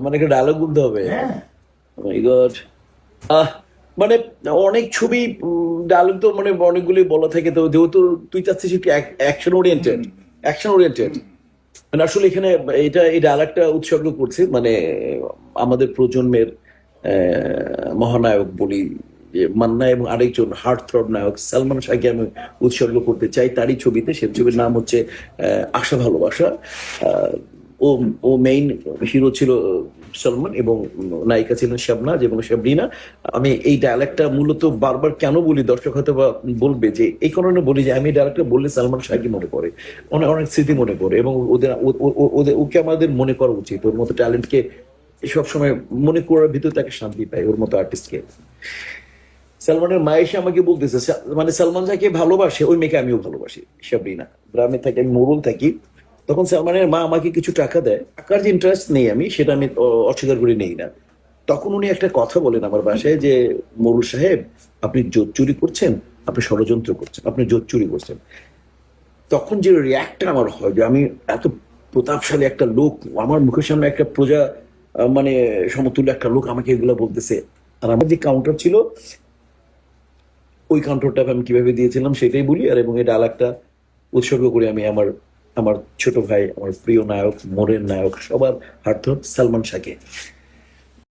মানে একটা ডায়লগ বলতে হবে। হ্যাঁ। মাই গড। আহ মানে অনেক ছবি ডায়লগ তো মানে অনেকগুলি বলা থাকে, তো যেহেতু তুই চাচ্ছিস একটু অ্যাকশন ওরিয়েন্টেড, হুম। অ্যাকশন ওরিয়েন্টেড হুম। মানে আসলে এখানে এই ডায়লগটা উৎসর্গ করছে মানে আমাদের প্রজন্মের মহানায়ক বলি যে মান্না, এবং আরেকজন হার্ট থ্রব নায়ক সালমান শাহকে আমি উৎসর্গ করতে চাই তারই ছবিতে। সে ছবির নাম হচ্ছে আশা ভালোবাসা। আহ, ও ও মেইন হিরো ছিল সলমান, এবং নায়িকা ছিলেন শাবনাজ এবং শাবরিনা। আমি এই ডায়ালগটা মূলত বারবার কেন বলি, দর্শক হয়তো বা বলবে যে এই কারণে বলি যে আমি এই ডায়ালগটা বললে সালমান শাহকে মনে পড়ে, অনেক অনেক স্মৃতি মনে পড়ে, এবং ওদের ওদের ওকে আমাদের মনে করা উচিত। ওর মতো ট্যালেন্টকে সবসময় মনে করার ভিতরে তাকে শান্তি পায়, ওর মতো আর্টিস্টকে। সালমানের মা এসে আমাকে বলতেছে মানে সালমান যাকে ভালোবাসে ওই মেয়েকে আমিও ভালোবাসি, সাবরিনা। গ্রামে থাকি আমি, মোরল থাকি। তখন সালমানের মা আমাকে কিছু টাকা দেয়, টাকার যে ইন্টারেস্ট নেই আমি, সেটা আমি অস্বীকার করে নেই না। তখন উনি একটা কথা বলেন আমার বাসায় যে মোরল সাহেব, আপনি জোর চুরি করছেন, আপনি ষড়যন্ত্র করছেন, আপনি জোর চুরি করছেন। তখন যে রিয়াক্টটা আমার হয় যে আমি এত প্রতাপশালী একটা লোক, আমার মুখের সামনে একটা প্রজা মানে সমতুল্য একটা লোক আমাকে এগুলো বলতেছে। আর আমার যে কাউন্টার ছিল, ওই কাউন্টারটা আমি কিভাবে দিয়েছিলাম সেটাই বলি। আর এবং এই ডায়লগটা উৎসর্গ করি আমি আমার আমার ছোট ভাই, আমার প্রিয় নায়ক, মোরের নায়ক, সবার হার্ট সালমান শাহকে।